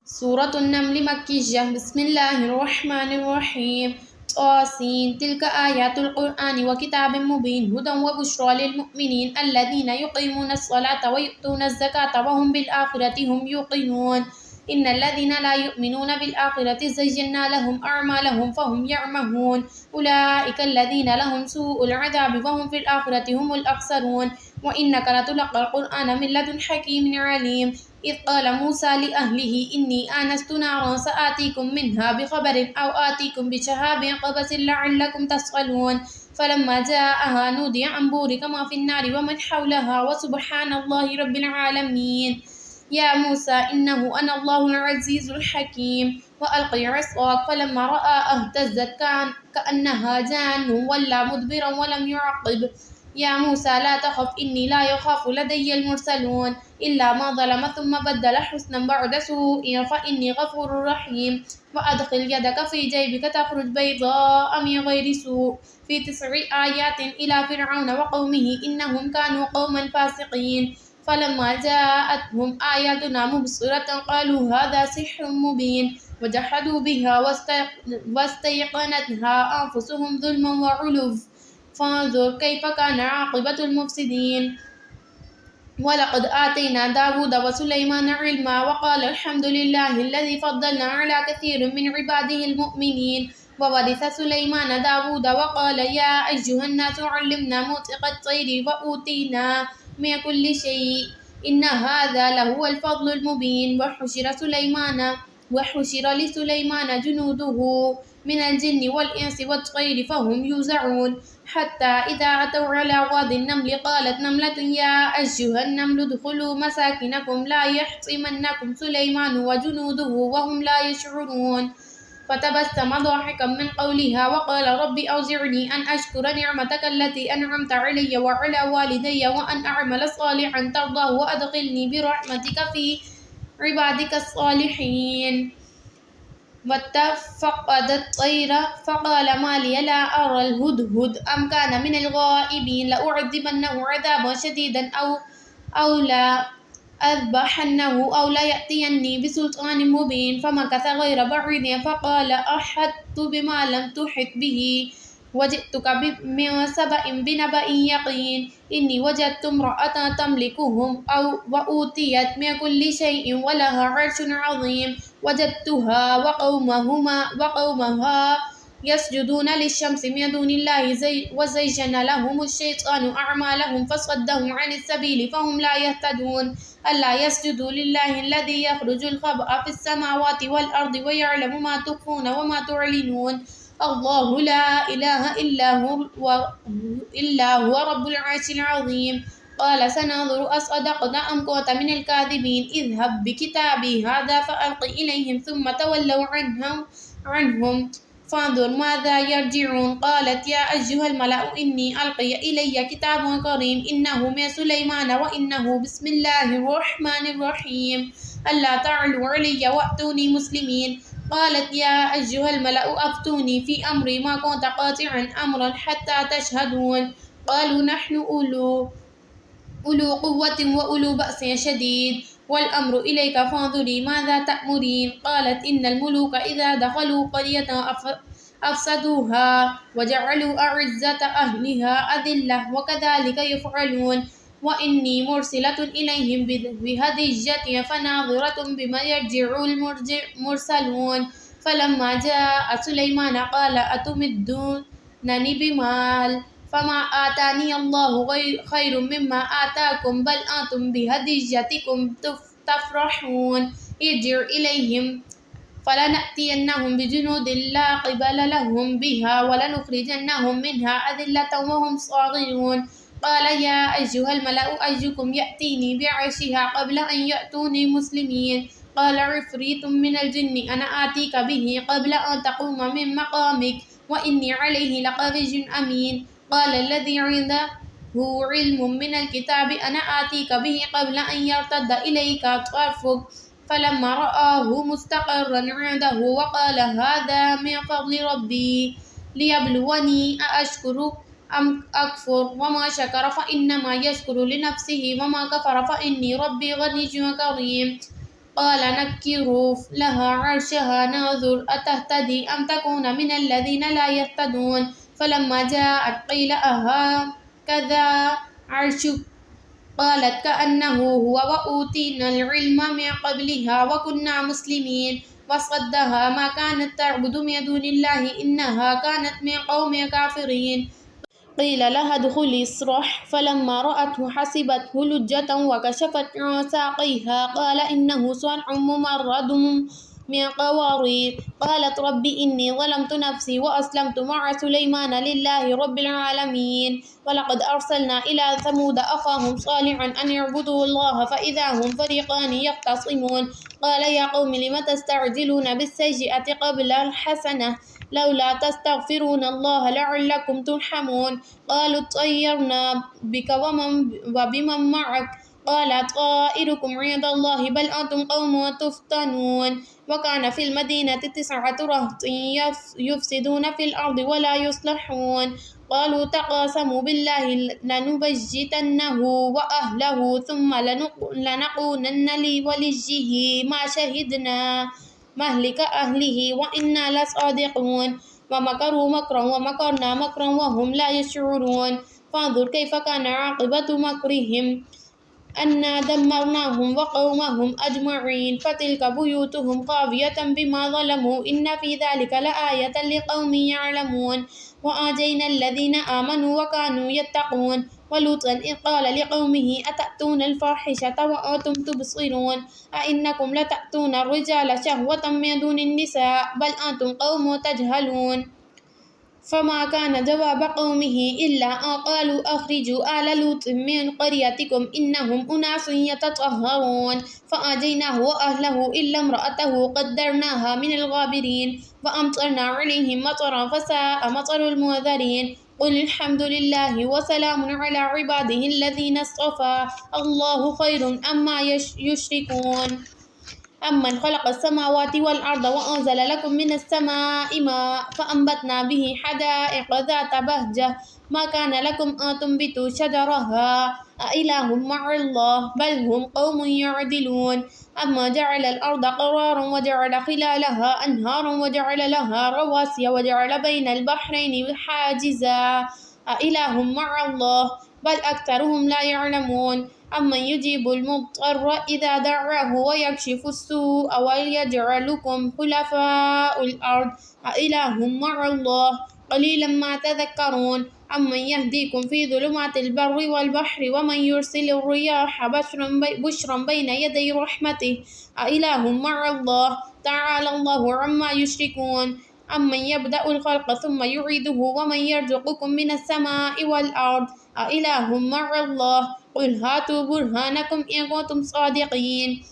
سورة النمل مكية. بسم الله الرحمن الرحيم. طاسين. تلك آيات القرآن وكتاب مبين هدى وبشرى للمؤمنين الذين يقيمون الصلاة ويؤتون الزكاة وهم بالآخرة هم يوقنون. إن الذين لا يؤمنون بالآخرة زينا لهم أعمالهم فهم يعمهون. أولئك الذين لهم سوء العذاب وهم في الآخرة هم الأخسرون. وإنك لتلقى القرآن من لدن حكيم عليم. إذ قال موسى لأهله إني آنست نارا سآتيكم منها بخبر أو آتيكم بشهاب قبس لعلكم تصطلون. فلما جاءها نودي أن بورك ما في النار ومن حولها وسبحان الله رب العالمين. يا موسى إنه أنا الله العزيز الحكيم. وألقي عصاك فلما رآها اهتزت كأنها جان ولا مدبرا ولم يعقب. يا موسى لا تخف إني لا يخاف لدي المرسلون إلا ما ظلم ثم بدل حسنا بعد سوء فإني غفور رحيم. وأدخل يدك في جيبك تخرج بيضاء من غير سوء في 9 آيات إلى فرعون وقومه إنهم كانوا قوما فاسقين. فلما جاءتهم آياتنا مبصرة قالوا هذا سحر مبين وجحدوا بها واستيقنتها أنفسهم ظلما وعلوا فانظر كيف كان عاقبة المفسدين. ولقد آتينا داود وسليمان علما وقال الحمد لله الذي فضلنا على كثير من عباده المؤمنين. وورث سليمان داود وقال يا أيها الناس علمنا منطق الطير وأوتينا من كل شيء إن هذا لهو الفضل المبين. وحشر لسليمان جنوده من الجن والإنس والطير فهم يوزعون حتى إذا أتوا على واد النمل قالت نملة يا أيها النمل ادخلوا مساكنكم لا يحطمنكم سليمان وجنوده وهم لا يشعرون. فتبسم ضاحكا من قولها وقال رب أوزعني أن أشكر نعمتك التي أنعمت علي وعلى والدي وأن أعمل صالحا ترضاه وأدخلني برحمتك في عبادك الصالحين. واتفقد الطير فقال ما لي لا أرى الهدهد أم كان من الغائبين لأعذبنه عذابا شديدا أو لا أذبحنه أو لا يأتيني بسلطان مبين. فمكث غير بعيد فقال أحطت بما لم تحط به وجئتك من سبأ بنبأ يقين إني وجدت امرأة تملكهم وأوتيت من كل شيء ولها عرش عظيم وجدتها وقومها يسجدون للشمس من دون الله وزين لهم الشيطان أعمالهم فصدهم عن السبيل فهم لا يهتدون. ألا يسجدوا لله الذي يخرج الخبأ في السماوات والأرض ويعلم ما تخفون وما تعلنون. الله لا إله إلا هو رب العرش العظيم. قال سننظر أصدقت أم كنت من الكاذبين اذهب بكتابي هذا فألق إليهم ثم تولوا عنهم فانظر ماذا يرجعون. قالت يا أيها الملأ إني ألقي إلي كتاب كريم إنه من سليمان وإنه بسم الله الرحمن الرحيم ألا تعلوا علي وأتوني مسلمين. قالت يا أيها الملأ أفتوني في أمري ما كنت قاطعا أمرا حتى تشهدون. قالوا نحن أولو قوة وأولو بأس شديد والأمر إليك فانظري ماذا تأمرين. قالت إن الملوك إذا دخلوا قرية أفسدوها وجعلوا أعزة أهلها أذلة وكذلك يفعلون. وإني مرسلة إليهم بهدية فناظرة بما يرجع المرسلون. فلما جاء سليمان قال أتمدونني بمال فما آتاني الله خير مما آتاكم بل أنتم بهديتكم تفرحون. ارجع إليهم فلنأتينهم بجنود لا قبل لهم بها ولنخرجنهم منها أذلة وهم صاغرون. قال يا أيها الملأ أيكم يأتيني بعرشها قبل أن يأتوني مسلمين. قال عفريت من الجن أنا آتيك به قبل أن تقوم من مقامك وإني عليه لقوي أمين. قال الذي عنده علم من الكتاب أنا آتيك به قبل أن يرتد إليك طرفك فلما رآه مستقرا عنده وقال هذا من فضل ربي ليبلوني أأشكر أم أكفر وما شكر فإنما يشكر لنفسه وما كفر فإني ربي غني كريم. قال نكروا لها عرشها ننظر أتهتدي أم تكون من الذين لا يهتدون فلما جاءت قيل أهكذا عرشك قالت كأنه هو وأوتينا العلم من قبلها وكنا مسلمين وصدها ما كانت تعبد من دون الله إنها كانت من قوم كافرين قيل لها ادخلي الصرح فلما رأته حسبته لجة وكشفت عن ساقيها قال إنه صرح ممرد من قوارير قالت رب إني ظلمت نفسي وأسلمت مع سليمان لله رب العالمين ولقد أرسلنا إلى ثمود أخاهم صالحا أن يعبدوا الله فإذا هم فريقان يختصمون قال يا قوم لم تستعجلون بالسيئة قبل الحسنة لولا تستغفرون الله لعلكم ترحمون قالوا اطيرنا بك وبمن معك قال طائركم عند الله بل أنتم قوم تفتنون وكان في المدينة 9 رهط يفسدون في الأرض ولا يصلحون قالوا تقاسموا بالله لنبجتنه وأهله ثم لنقولن لوليه ما شهدنا مهلك أهله وإنا لصادقون ومكروا مكرا ومكرنا مكرا وهم لا يشعرون فانظر كيف كان عاقبة مكرهم أنا دمرناهم وقومهم أجمعين فتلك بيوتهم خاوية بما ظلموا إن في ذلك لآية لقوم يعلمون وآتينا الذين آمنوا وكانوا يتقون ولوطا إذ قال لقومه أتأتون الفاحشة وأنتم تبصرون أئنكم لتأتون الرجال شهوة من دون النساء بل أنتم قوم تجهلون فما كان جواب قومه إلا أن قالوا أخرجوا آل لوط من قريتكم إنهم أناس يتطهرون فآتيناه وأهله إلا امرأته قدرناها من الغابرين وأمطرنا عليهم مطرا فساء مطر المنذرين قل الحمد لله وسلام على عباده الذين اصطفى الله خير أما يشركون أمن خلق السماوات والأرض وأنزل لكم من السماء ماء فأنبتنا به حدائق ذات بهجة ما كان لكم أن تنبتوا شجرها أإله مع الله بل هم قوم يعدلون أما جعل الأرض قرارا وجعل خلالها أنهارا وجعل لها رواسي وجعل بين البحرين حاجزا أإله مع الله بل أكثرهم لا يعلمون أمن يجيب المضطر إذا دعاه ويكشف السوء ويجعلكم خلفاء الأرض أإله مع الله قليلا ما تذكرون أمن يهديكم في ظلمات البر والبحر ومن يرسل الرياح بشرا بين يدي رحمته أإله مع الله تعالى الله عما يشركون أمن يبدأ الخلق ثم يعيده ومن يرزقكم من السماء والأرض أإله مع الله قل هاتوا برهانكم إن كنتم صادقين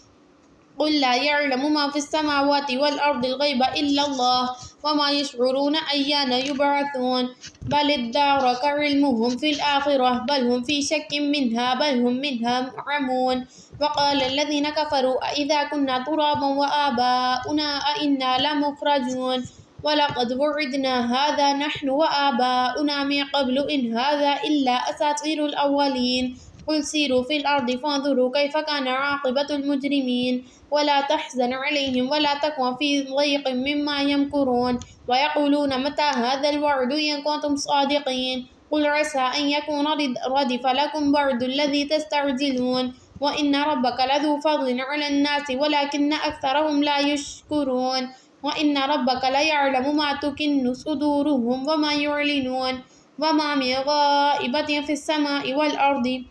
قل لا يعلم ما في السماوات والأرض الغيب إلا الله وما يشعرون أيان يبعثون بل ادارك علمهم في الآخرة بل هم في شك منها بل هم منها عمون وقال الذين كفروا أئذا كنا ترابا وآباؤنا أئنا لمخرجون ولقد وعدنا هذا نحن وآباؤنا من قبل إن هذا إلا أساطير الأولين قل سيروا في الأرض فانظروا كيف كان عاقبة المجرمين ولا تحزن عليهم ولا تكن في ضيق مما يمكرون ويقولون متى هذا الوعد إن كنتم صادقين قل عسى أن يكون ردف لكم بعد الذي تستعجلون وإن ربك لذو فضل على الناس ولكن أكثرهم لا يشكرون وإن ربك ليعلم ما تكن صدورهم وما يعلنون وما من غائبة في السماء والأرض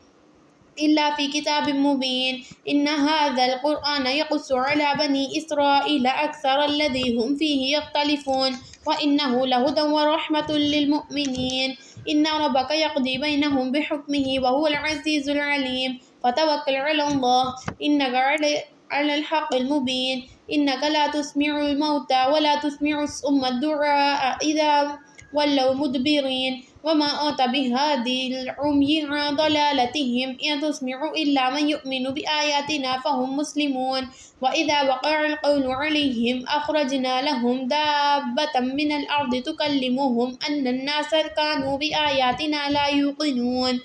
إلا في كتاب مبين إن هذا القرآن يقص على بني إسرائيل أكثر الذي هم فيه يختلفون وإنه لهدى ورحمة للمؤمنين إن ربك يقضي بينهم بحكمه وهو العزيز العليم فتوكل على الله إنك على الحق المبين إنك لا تسمع الموتى ولا تسمع الصم الدعاء إذا ولوا مدبرين وما أنت بهادي العمي عن ضلالتهم إن تسمع إلا من يؤمن بآياتنا فهم مسلمون وإذا وقع القول عليهم أخرجنا لهم دابة من الأرض تكلمهم أن الناس كانوا بآياتنا لا يوقنون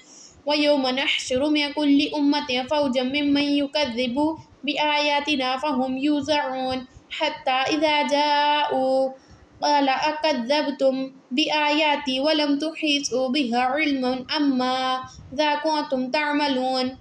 ويوم نحشر من كل أمة فوجا ممن يكذب بآياتنا فهم يوزعون حتى إذا جاءوا قال أكذبتم بآياتي ولم تحيطوا بها علما أما ذا كنتم تعملون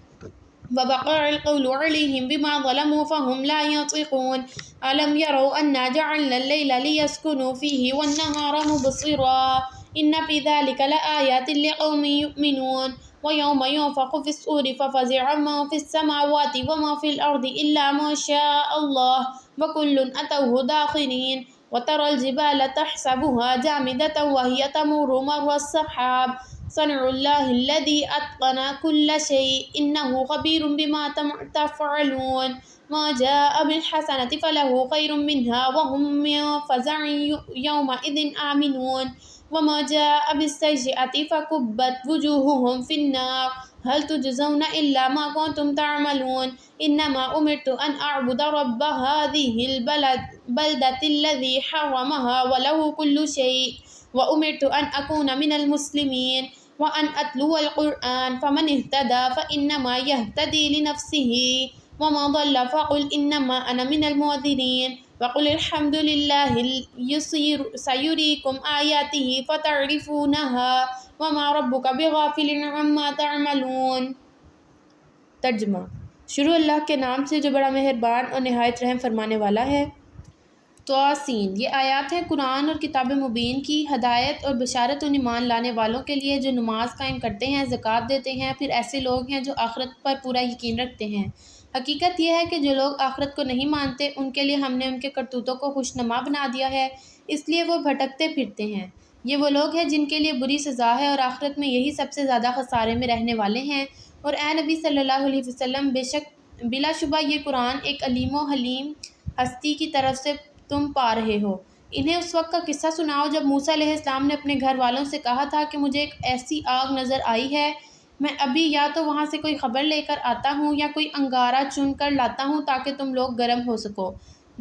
ووقع القول عليهم بما ظلموا فهم لا ينطقون ألم يروا أنا جعلنا الليل ليسكنوا فيه والنهار مبصرا إن في ذلك لآيات لقوم يؤمنون ويوم ينفخ في الصور ففزع من في السماوات وما في الأرض إلا ما شاء الله وكل أتوه داخرين وترى الجبال تحسبها جامدة وهي تمر مر السحاب صنع الله الذي أتقن كل شيء إنه خبير بما تفعلون ما جاء بالحسنة فله خير منها وهم من فزع يومئذ آمنون وما جاء بالسيئة فكبت وجوههم في النار هل تجزون إلا ما كنتم تعملون إنما أمرت أن أعبد رب هذه البلدة الذي حرمها وله كل شيء وأمرت أن أكون من المسلمين وأن أتلو القرآن فمن اهتدى فإنما يهتدي لنفسه وما ضل فقل إنما أنا من المنذرين وقل الحمد لله سيريكم آياته فتعرفونها وما ربك بغافل عما تعملون۔ ترجمہ۔ شروع اللہ کے نام سے جو بڑا مہربان اور نہایت رحم فرمانے والا ہے۔ طاسین، یہ آیات ہیں قرآن اور کتاب مبین کی، ہدایت اور بشارت ان ایمان لانے والوں کے لیے جو نماز قائم کرتے ہیں، زکوٰۃ دیتے ہیں، پھر ایسے لوگ ہیں جو آخرت پر پورا یقین رکھتے ہیں۔ حقیقت یہ ہے کہ جو لوگ آخرت کو نہیں مانتے ان کے لیے ہم نے ان کے کرتوتوں کو خوشنما بنا دیا ہے، اس لیے وہ بھٹکتے پھرتے ہیں۔ یہ وہ لوگ ہیں جن کے لیے بری سزا ہے اور آخرت میں یہی سب سے زیادہ خسارے میں رہنے والے ہیں۔ اور اے نبی صلی اللہ علیہ وسلم، بلا شبہ یہ قرآن ایک علیم و حلیم ہستی کی طرف سے تم پا رہے ہو۔ انہیں اس وقت کا قصہ سناؤ جب موسیٰ علیہ السلام نے اپنے گھر والوں سے کہا تھا کہ مجھے ایک ایسی آگ نظر آئی ہے، میں ابھی یا تو وہاں سے کوئی خبر لے کر آتا ہوں یا کوئی انگارہ چن کر لاتا ہوں تاکہ تم لوگ گرم ہو سکو۔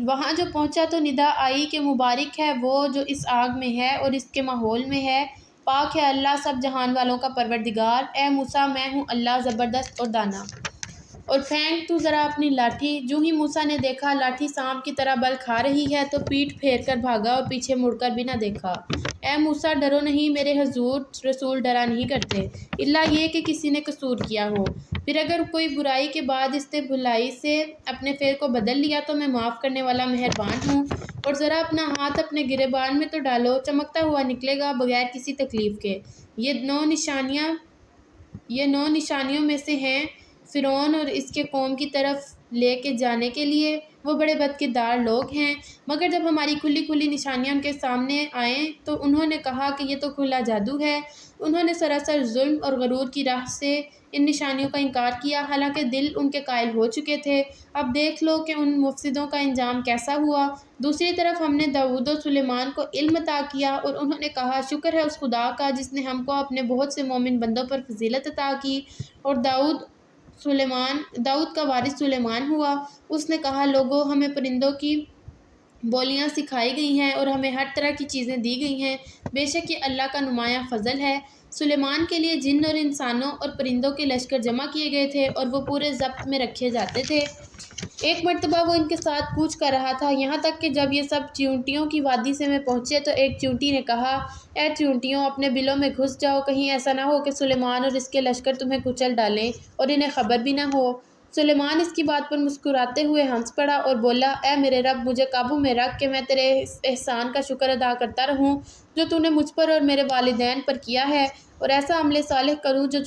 وہاں جو پہنچا تو ندا آئی کہ مبارک ہے وہ جو اس آگ میں ہے اور اس کے ماحول میں ہے، پاک ہے اللہ سب جہان والوں کا پروردگار۔ اے موسیٰ، میں ہوں اللہ زبردست اور دانا۔ اور پھینک تو ذرا اپنی لاٹھی۔ جو ہی موسیٰ نے دیکھا لاٹھی سانپ کی طرح بل کھا رہی ہے تو پیٹھ پھیر کر بھاگا اور پیچھے مڑ کر بھی نہ دیکھا۔ اے موسیٰ، ڈرو نہیں، میرے حضور رسول ڈرا نہیں کرتے الا یہ کہ کسی نے قصور کیا ہو، پھر اگر کوئی برائی کے بعد اس نے بھلائی سے اپنے فعل کو بدل لیا تو میں معاف کرنے والا مہربان ہوں۔ اور ذرا اپنا ہاتھ اپنے گریبان میں تو ڈالو، چمکتا ہوا نکلے گا بغیر کسی تکلیف کے۔ یہ 9 نشانیوں میں سے ہیں فرعون اور اس کے قوم کی طرف لے کے جانے کے لیے۔ وہ بڑے بدکردار لوگ ہیں، مگر جب ہماری کھلی نشانیاں ان کے سامنے آئیں تو انہوں نے کہا کہ یہ تو کھلا جادو ہے۔ انہوں نے سراسر ظلم اور غرور کی راہ سے ان نشانیوں کا انکار کیا، حالانکہ دل ان کے قائل ہو چکے تھے۔ اب دیکھ لو کہ ان مفسدوں کا انجام کیسا ہوا۔ دوسری طرف ہم نے داؤد و سلیمان کو علم عطا کیا اور انہوں نے کہا شکر ہے اس خدا کا جس نے ہم کو اپنے بہت سے مومن بندوں پر فضیلت عطا کی۔ اور داؤد کا وارث سلیمان ہوا۔ اس نے کہا لوگو، ہمیں پرندوں کی بولیاں سکھائی گئی ہیں اور ہمیں ہر طرح کی چیزیں دی گئی ہیں، بے شک یہ اللہ کا نمایاں فضل ہے۔ سلیمان کے لیے جن اور انسانوں اور پرندوں کے لشکر جمع کیے گئے تھے اور وہ پورے ضبط میں رکھے جاتے تھے۔ ایک مرتبہ وہ ان کے ساتھ کوچ کر رہا تھا، یہاں تک کہ جب یہ سب چیونٹیوں کی وادی سے میں پہنچے تو ایک چیونٹی نے کہا اے چیونٹیوں، اپنے بلوں میں گھس جاؤ، کہیں ایسا نہ ہو کہ سلیمان اور اس کے لشکر تمہیں کچل ڈالیں اور انہیں خبر بھی نہ ہو۔ سلیمان اس کی بات پر مسکراتے ہوئے ہنس پڑا اور بولا اے میرے رب، مجھے قابو میں رکھ کہ میں تیرے احسان کا شکر ادا کرتا رہوں جو تو نے مجھ پر اور میرے والدین پر کیا ہے، اور ایسا عمل صالح کروں جو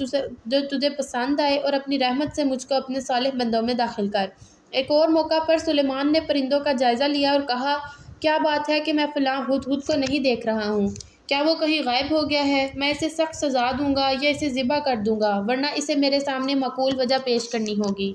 تجھے پسند آئے، اور اپنی رحمت سے مجھ کو اپنے صالح بندوں میں داخل کر۔ ایک اور موقع پر سلیمان نے پرندوں کا جائزہ لیا اور کہا کیا بات ہے کہ میں فلاں ہدہد کو نہیں دیکھ رہا ہوں، کیا وہ کہیں غائب ہو گیا ہے؟ میں اسے سخت سزا دوں گا یا اسے ذبح کر دوں گا، ورنہ اسے میرے سامنے معقول وجہ پیش کرنی ہوگی۔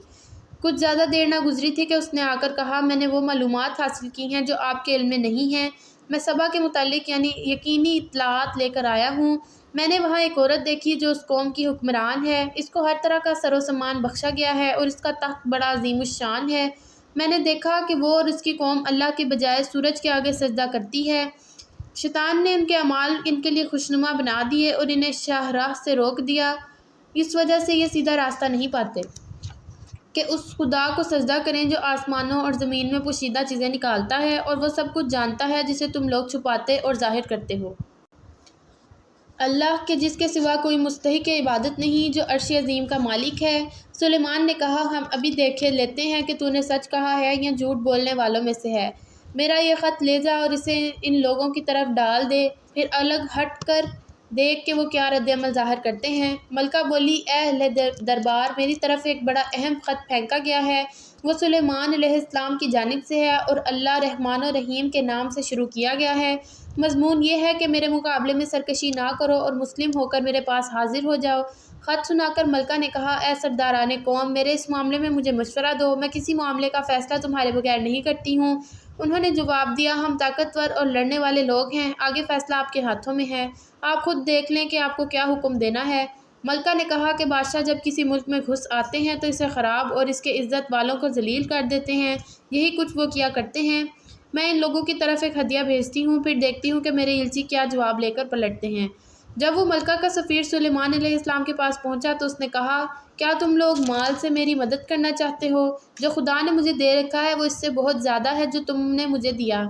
کچھ زیادہ دیر نہ گزری تھی کہ اس نے آ کر کہا میں نے وہ معلومات حاصل کی ہیں جو آپ کے علم میں نہیں ہیں، میں سبا کے متعلق یقینی اطلاعات لے کر آیا ہوں۔ میں نے وہاں ایک عورت دیکھی جو اس قوم کی حکمران ہے، اس کو ہر طرح کا سر و سامان بخشا گیا ہے اور اس کا تخت بڑا عظیم الشان ہے۔ میں نے دیکھا کہ وہ اور اس کی قوم اللہ کے بجائے سورج کے آگے سجدہ کرتی ہے۔ شیطان نے ان کے اعمال ان کے لیے خوشنما بنا دیے اور انہیں شاہراہ سے روک دیا، اس وجہ سے یہ سیدھا راستہ نہیں پاتے۔ کہ اس خدا کو سجدہ کریں جو آسمانوں اور زمین میں پوشیدہ چیزیں نکالتا ہے اور وہ سب کچھ جانتا ہے جسے تم لوگ چھپاتے اور ظاہر کرتے ہو۔ اللہ کے جس کے سوا کوئی مستحق عبادت نہیں، جو عرش عظیم کا مالک ہے۔ سلیمان نے کہا ہم ابھی دیکھ لیتے ہیں کہ تو نے سچ کہا ہے یا جھوٹ بولنے والوں میں سے ہے۔ میرا یہ خط لے جا اور اسے ان لوگوں کی طرف ڈال دے، پھر الگ ہٹ کر دیکھ کہ وہ کیا رد عمل ظاہر کرتے ہیں۔ ملکہ بولی اے اہل دربار، میری طرف ایک بڑا اہم خط پھینکا گیا ہے، وہ سلیمان علیہ السلام کی جانب سے ہے اور اللہ رحمان و رحیم کے نام سے شروع کیا گیا ہے۔ مضمون یہ ہے کہ میرے مقابلے میں سرکشی نہ کرو اور مسلم ہو کر میرے پاس حاضر ہو جاؤ۔ خط سنا کر ملکہ نے کہا اے سرداران قوم، میرے اس معاملے میں مجھے مشورہ دو، میں کسی معاملے کا فیصلہ تمہارے بغیر نہیں کرتی ہوں۔ انہوں نے جواب دیا ہم طاقتور اور لڑنے والے لوگ ہیں، آگے فیصلہ آپ کے ہاتھوں میں ہے، آپ خود دیکھ لیں کہ آپ کو کیا حکم دینا ہے۔ ملکہ نے کہا کہ بادشاہ جب کسی ملک میں گھس آتے ہیں تو اسے خراب اور اس کے عزت والوں کو ذلیل کر دیتے ہیں، یہی کچھ وہ کیا کرتے ہیں۔ میں ان لوگوں کی طرف ایک ہدیہ بھیجتی ہوں، پھر دیکھتی ہوں کہ میرے الچی کیا جواب لے کر پلٹتے ہیں۔ جب وہ ملکہ کا سفیر سلیمان علیہ السلام کے پاس پہنچا تو اس نے کہا کیا تم لوگ مال سے میری مدد کرنا چاہتے ہو؟ جو خدا نے مجھے دے رکھا ہے وہ اس سے بہت زیادہ ہے جو تم نے مجھے دیا،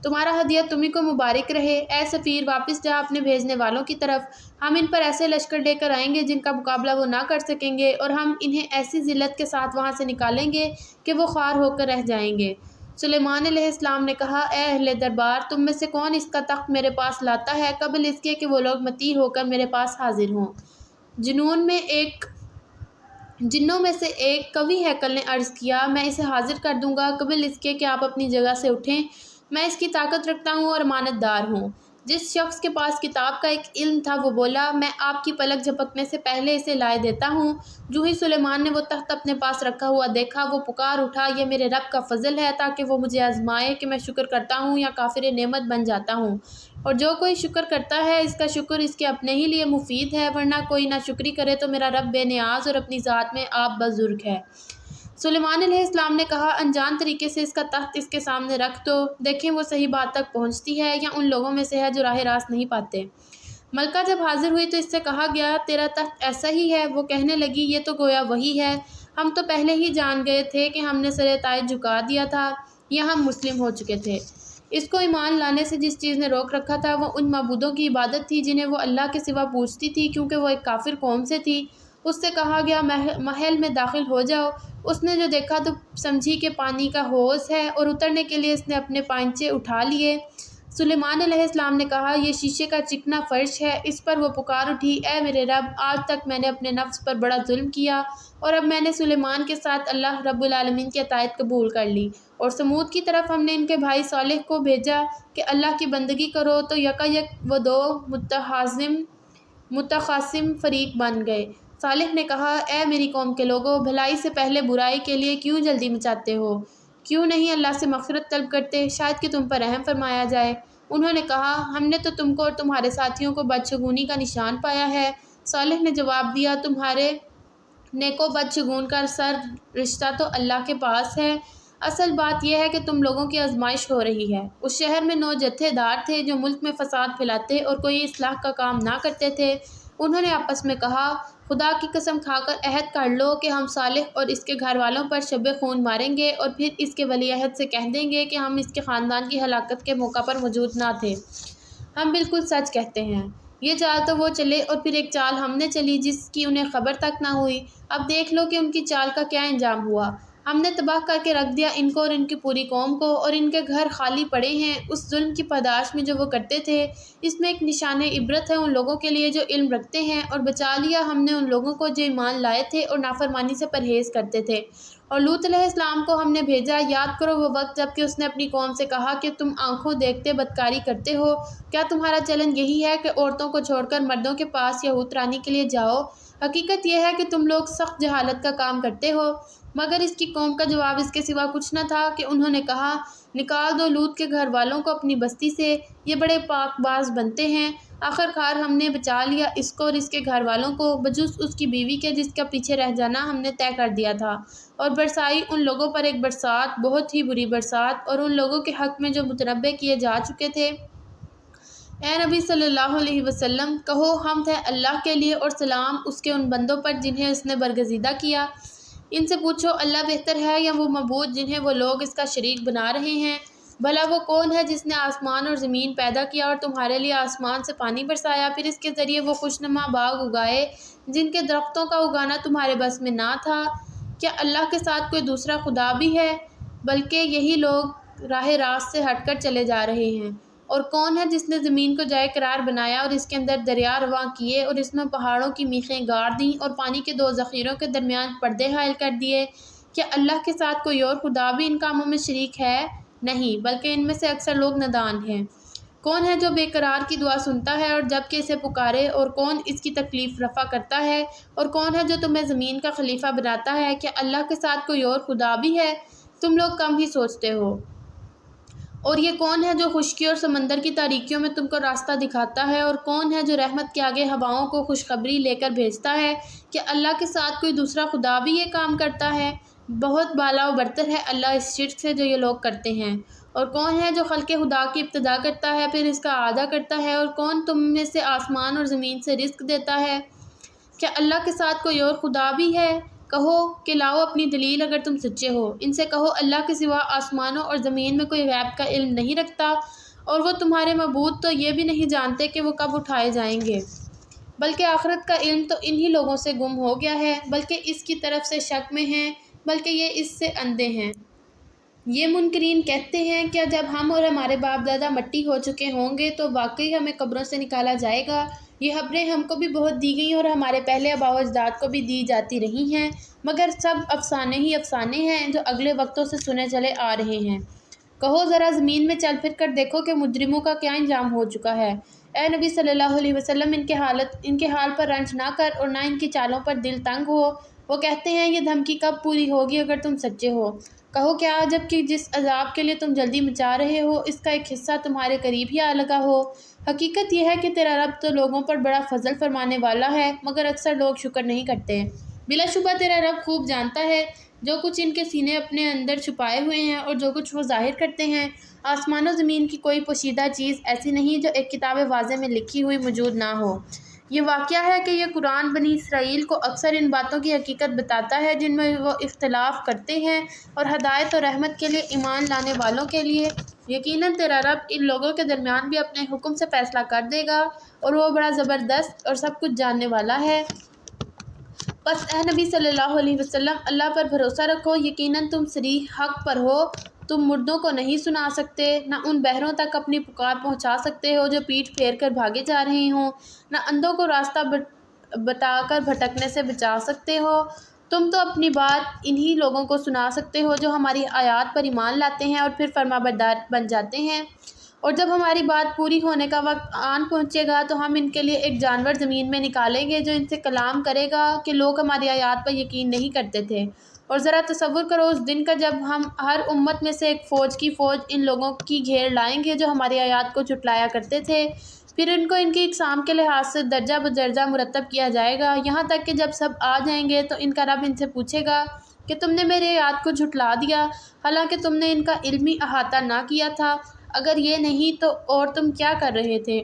تمہارا ہدیہ تمہیں کو مبارک رہے۔ اے سفیر، واپس جا اپنے بھیجنے والوں کی طرف، ہم ان پر ایسے لشکر لے کر آئیں گے جن کا مقابلہ وہ نہ کر سکیں گے، اور ہم انہیں ایسی ذلت کے ساتھ وہاں سے نکالیں گے کہ وہ خوار ہو کر رہ جائیں گے۔ سلیمان علیہ السلام نے کہا اے اہل دربار، تم میں سے کون اس کا تخت میرے پاس لاتا ہے قبل اس کے کہ وہ لوگ مطیع ہو کر میرے پاس حاضر ہوں۔ جنوں میں سے ایک قوی ہیکل نے عرض کیا میں اسے حاضر کر دوں گا قبل اس کے کہ آپ اپنی جگہ سے اٹھیں، میں اس کی طاقت رکھتا ہوں اور امانت دار ہوں۔ جس شخص کے پاس کتاب کا ایک علم تھا وہ بولا میں آپ کی پلک جھپکنے سے پہلے اسے لائے دیتا ہوں۔ جو ہی سلیمان نے وہ تخت اپنے پاس رکھا ہوا دیکھا وہ پکار اٹھا یہ میرے رب کا فضل ہے تاکہ وہ مجھے آزمائے کہ میں شکر کرتا ہوں یا کافر نعمت بن جاتا ہوں، اور جو کوئی شکر کرتا ہے اس کا شکر اس کے اپنے ہی لیے مفید ہے، ورنہ کوئی نہ شکری کرے تو میرا رب بے نیاز اور اپنی ذات میں آپ بزرگ ہے۔ سلیمان علیہ السلام نے کہا انجان طریقے سے اس کا تخت اس کے سامنے رکھ دو، دیکھیں وہ صحیح بات تک پہنچتی ہے یا ان لوگوں میں سے ہے جو راہ راست نہیں پاتے۔ ملکہ جب حاضر ہوئی تو اس سے کہا گیا تیرا تخت ایسا ہی ہے؟ وہ کہنے لگی یہ تو گویا وہی ہے، ہم تو پہلے ہی جان گئے تھے کہ ہم نے سر تائج جھکا دیا تھا یا ہم مسلم ہو چکے تھے۔ اس کو ایمان لانے سے جس چیز نے روک رکھا تھا وہ ان معبودوں کی عبادت تھی جنہیں وہ اللہ کے سوا پوجتی تھی، کیونکہ وہ ایک کافر قوم سے تھی۔ اس سے کہا گیا محل میں داخل ہو جاؤ۔ اس نے جو دیکھا تو سمجھی کہ پانی کا حوض ہے اور اترنے کے لیے اس نے اپنے پائنچے اٹھا لیے۔ سلیمان علیہ السلام نے کہا یہ شیشے کا چکنا فرش ہے۔ اس پر وہ پکار اٹھی اے میرے رب، آج تک میں نے اپنے نفس پر بڑا ظلم کیا اور اب میں نے سلیمان کے ساتھ اللہ رب العالمین کی اطاعت قبول کر لی، اور سمود کی طرف ہم نے ان کے بھائی صالح کو بھیجا کہ اللہ کی بندگی کرو تو یکایک وہ دو متخاصم فریق بن گئے۔ صالح نے کہا اے میری قوم کے لوگو، بھلائی سے پہلے برائی کے لیے کیوں جلدی مچاتے ہو؟ کیوں نہیں اللہ سے مغفرت طلب کرتے، شاید کہ تم پر رحم فرمایا جائے۔ انہوں نے کہا ہم نے تو تم کو اور تمہارے ساتھیوں کو بدشگونی کا نشان پایا ہے۔ صالح نے جواب دیا تمہارے نیک و بدشگون کا سر رشتہ تو اللہ کے پاس ہے، اصل بات یہ ہے کہ تم لوگوں کی آزمائش ہو رہی ہے۔ اس شہر میں 9 جتھے دار تھے جو ملک میں فساد پھیلاتے اور کوئی اصلاح کا کام نہ کرتے تھے۔ انہوں نے آپس میں کہا خدا کی قسم کھا کر عہد کر لو کہ ہم صالح اور اس کے گھر والوں پر شب خون ماریں گے اور پھر اس کے ولی عہد سے کہہ دیں گے کہ ہم اس کے خاندان کی ہلاکت کے موقع پر موجود نہ تھے، ہم بالکل سچ کہتے ہیں۔ یہ چال تو وہ چلے اور پھر ایک چال ہم نے چلی جس کی انہیں خبر تک نہ ہوئی، اب دیکھ لو کہ ان کی چال کا کیا انجام ہوا۔ ہم نے تباہ کر کے رکھ دیا ان کو اور ان کی پوری قوم کو، اور ان کے گھر خالی پڑے ہیں اس ظلم کی پاداش میں جو وہ کرتے تھے۔ اس میں ایک نشان عبرت ہے ان لوگوں کے لیے جو علم رکھتے ہیں، اور بچا لیا ہم نے ان لوگوں کو جو ایمان لائے تھے اور نافرمانی سے پرہیز کرتے تھے۔ اور لوط علیہ السلام کو ہم نے بھیجا، یاد کرو وہ وقت جب کہ اس نے اپنی قوم سے کہا کہ تم آنکھوں دیکھتے بدکاری کرتے ہو، کیا تمہارا چلن یہی ہے کہ عورتوں کو چھوڑ کر مردوں کے پاس یہود رانی کے لیے جاؤ؟ حقیقت یہ ہے کہ تم لوگ سخت جہالت کا کام کرتے ہو۔ مگر اس کی قوم کا جواب اس کے سوا کچھ نہ تھا کہ انہوں نے کہا نکال دو لوط کے گھر والوں کو اپنی بستی سے، یہ بڑے پاک باز بنتے ہیں۔ آخر کار ہم نے بچا لیا اس کو اور اس کے گھر والوں کو، بجز اس کی بیوی کے جس کا پیچھے رہ جانا ہم نے طے کر دیا تھا، اور برسائی ان لوگوں پر ایک برسات، بہت ہی بری برسات، اور ان لوگوں کے حق میں جو متنبع کیے جا چکے تھے۔ اے نبی صلی اللہ علیہ وسلم، کہو حمد ہے اللہ کے لیے اور سلام اس کے ان بندوں پر جنہیں اس نے برگزیدہ کیا۔ ان سے پوچھو اللہ بہتر ہے یا وہ معبود جنہیں وہ لوگ اس کا شریک بنا رہے ہیں؟ بھلا وہ کون ہے جس نے آسمان اور زمین پیدا کیا اور تمہارے لیے آسمان سے پانی برسایا، پھر اس کے ذریعے وہ خوشنما باغ اگائے جن کے درختوں کا اگانا تمہارے بس میں نہ تھا؟ کیا اللہ کے ساتھ کوئی دوسرا خدا بھی ہے؟ بلکہ یہی لوگ راہ راست سے ہٹ کر چلے جا رہے ہیں۔ اور کون ہے جس نے زمین کو جائے قرار بنایا اور اس کے اندر دریا رواں کیے اور اس میں پہاڑوں کی میخیں گاڑ دیں اور پانی کے دو ذخیروں کے درمیان پردے حائل کر دیے؟ کیا اللہ کے ساتھ کوئی اور خدا بھی ان کاموں میں شریک ہے؟ نہیں، بلکہ ان میں سے اکثر لوگ نادان ہیں۔ کون ہے جو بے قرار کی دعا سنتا ہے اور جب کہ اسے پکارے، اور کون اس کی تکلیف رفع کرتا ہے؟ اور کون ہے جو تمہیں زمین کا خلیفہ بناتا ہے؟ کیا اللہ کے ساتھ کوئی اور خدا بھی ہے؟ تم لوگ کم ہی سوچتے ہو۔ اور یہ کون ہے جو خشکی اور سمندر کی تاریکیوں میں تم کو راستہ دکھاتا ہے؟ اور کون ہے جو رحمت کے آگے ہواؤں کو خوشخبری لے کر بھیجتا ہے؟ کہ اللہ کے ساتھ کوئی دوسرا خدا بھی یہ کام کرتا ہے؟ بہت بالا و برتر ہے اللہ اس شرک سے جو یہ لوگ کرتے ہیں۔ اور کون ہے جو خلق خدا کی ابتدا کرتا ہے پھر اس کا اعادہ کرتا ہے؟ اور کون تم میں سے آسمان اور زمین سے رزق دیتا ہے؟ کیا اللہ کے ساتھ کوئی اور خدا بھی ہے؟ کہو کہ لاؤ اپنی دلیل اگر تم سچے ہو۔ ان سے کہو اللہ کے سوا آسمانوں اور زمین میں کوئی غیب کا علم نہیں رکھتا، اور وہ تمہارے معبود تو یہ بھی نہیں جانتے کہ وہ کب اٹھائے جائیں گے، بلکہ آخرت کا علم تو انہی لوگوں سے گم ہو گیا ہے، بلکہ اس کی طرف سے شک میں ہیں، بلکہ یہ اس سے اندھے ہیں۔ یہ منکرین کہتے ہیں کیا جب ہم اور ہمارے باپ دادا مٹی ہو چکے ہوں گے تو واقعی ہمیں قبروں سے نکالا جائے گا؟ یہ خبریں ہم کو بھی بہت دی گئیں اور ہمارے پہلے آباء و اجداد کو بھی دی جاتی رہی ہیں، مگر سب افسانے ہی افسانے ہیں جو اگلے وقتوں سے سنے چلے آ رہے ہیں۔ کہو ذرا زمین میں چل پھر کر دیکھو کہ مجرموں کا کیا انجام ہو چکا ہے۔ اے نبی صلی اللہ علیہ وسلم ان کے حال پر رنج نہ کر اور نہ ان کی چالوں پر دل تنگ ہو۔ وہ کہتے ہیں یہ دھمکی کب پوری ہوگی اگر تم سچے ہو؟ کہو کیا عجب کہ جس عذاب کے لیے تم جلدی مچا رہے ہو اس کا ایک حصہ تمہارے قریب ہی آ لگا ہو۔ حقیقت یہ ہے کہ تیرا رب تو لوگوں پر بڑا فضل فرمانے والا ہے، مگر اکثر لوگ شکر نہیں کرتے۔ بلا شبہ تیرا رب خوب جانتا ہے جو کچھ ان کے سینے اپنے اندر چھپائے ہوئے ہیں اور جو کچھ وہ ظاہر کرتے ہیں۔ آسمان و زمین کی کوئی پوشیدہ چیز ایسی نہیں جو ایک کتاب واضح میں لکھی ہوئی موجود نہ ہو۔ یہ واقعہ ہے کہ یہ قرآن بنی اسرائیل کو اکثر ان باتوں کی حقیقت بتاتا ہے جن میں وہ اختلاف کرتے ہیں، اور ہدایت اور رحمت کے لیے ایمان لانے والوں کے لیے۔ یقیناً تیرا رب ان لوگوں کے درمیان بھی اپنے حکم سے فیصلہ کر دے گا، اور وہ بڑا زبردست اور سب کچھ جاننے والا ہے۔ بس اے نبی صلی اللہ علیہ وسلم اللہ پر بھروسہ رکھو، یقیناً تم صریح حق پر ہو۔ تم مردوں کو نہیں سنا سکتے، نہ ان بہروں تک اپنی پکار پہنچا سکتے ہو جو پیٹھ پھیر کر بھاگے جا رہے ہوں، نہ اندھوں کو راستہ بتا کر بھٹکنے سے بچا سکتے ہو۔ تم تو اپنی بات انہی لوگوں کو سنا سکتے ہو جو ہماری آیات پر ایمان لاتے ہیں اور پھر فرمانبردار بن جاتے ہیں، اور جب ہماری بات پوری ہونے کا وقت آن پہنچے گا تو ہم ان کے لیے ایک جانور زمین میں نکالیں گے جو ان سے کلام کرے گا کہ لوگ ہماری آیات پر یقین نہیں کرتے تھے۔ اور ذرا تصور کرو اس دن کا جب ہم ہر امت میں سے ایک فوج کی فوج ان لوگوں کی گھیر لائیں گے جو ہماری آیات کو جھٹلایا کرتے تھے، پھر ان کو ان کی اقسام کے لحاظ سے درجہ بدرجہ مرتب کیا جائے گا، یہاں تک کہ جب سب آ جائیں گے تو ان کا رب ان سے پوچھے گا کہ تم نے میری آیات کو جھٹلا دیا حالانکہ تم نے ان کا علمی احاطہ نہ کیا تھا، اگر یہ نہیں تو اور تم کیا کر رہے تھے؟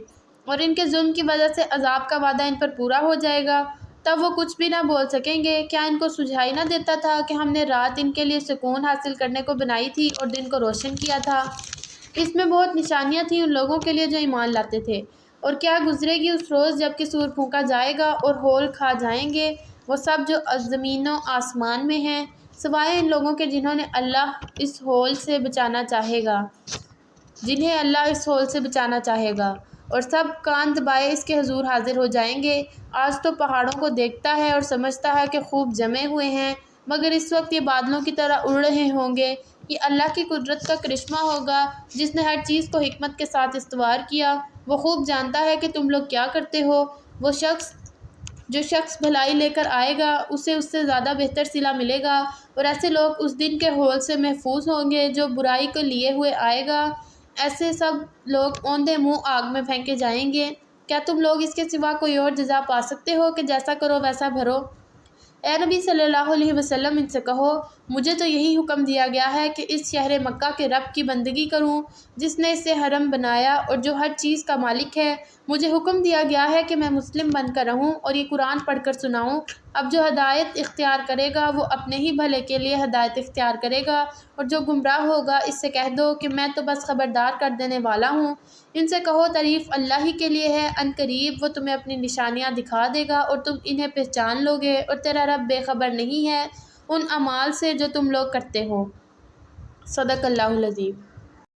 اور ان کے ظلم کی وجہ سے عذاب کا وعدہ ان پر پورا ہو جائے گا، تب وہ کچھ بھی نہ بول سکیں گے۔ کیا ان کو سجھائی نہ دیتا تھا کہ ہم نے رات ان کے لیے سکون حاصل کرنے کو بنائی تھی اور دن کو روشن کیا تھا؟ اس میں بہت نشانیاں تھیں ان لوگوں کے لیے جو ایمان لاتے تھے۔ اور کیا گزرے گی اس روز جب کہ سور پھونکا جائے گا اور ہول کھا جائیں گے وہ سب جو زمین و آسمان میں ہیں، سوائے ان لوگوں کے جنہیں اللہ اس ہول سے بچانا چاہے گا، اور سب کان دبائے اس کے حضور حاضر ہو جائیں گے۔ آج تو پہاڑوں کو دیکھتا ہے اور سمجھتا ہے کہ خوب جمے ہوئے ہیں، مگر اس وقت یہ بادلوں کی طرح اڑ رہے ہوں گے۔ یہ اللہ کی قدرت کا کرشمہ ہوگا جس نے ہر چیز کو حکمت کے ساتھ استوار کیا۔ وہ خوب جانتا ہے کہ تم لوگ کیا کرتے ہو۔ جو شخص بھلائی لے کر آئے گا اسے اس سے زیادہ بہتر صلہ ملے گا، اور ایسے لوگ اس دن کے ہول سے محفوظ ہوں گے۔ جو برائی کو لیے ہوئے آئے گا ایسے سب لوگ اوندھے منہ آگ میں پھینکے جائیں گے۔ کیا تم لوگ اس کے سوا کوئی اور جزا پا سکتے ہو کہ جیسا کرو ویسا بھرو؟ اے نبی صلی اللہ علیہ وسلم ان سے کہو مجھے تو یہی حکم دیا گیا ہے کہ اس شہر مکہ کے رب کی بندگی کروں جس نے اسے حرم بنایا اور جو ہر چیز کا مالک ہے۔ مجھے حکم دیا گیا ہے کہ میں مسلم بن کر رہوں اور یہ قرآن پڑھ کر سناؤں۔ اب جو ہدایت اختیار کرے گا وہ اپنے ہی بھلے کے لیے ہدایت اختیار کرے گا، اور جو گمراہ ہوگا اس سے کہہ دو کہ میں تو بس خبردار کر دینے والا ہوں۔ ان سے کہو تعریف اللہ ہی کے لیے ہے، ان قریب وہ تمہیں اپنی نشانیاں دکھا دے گا اور تم انہیں پہچان لو گے، اور تیرا رب بے خبر نہیں ہے ان اعمال سے جو تم لوگ کرتے ہو۔ صدق اللہ العظیم۔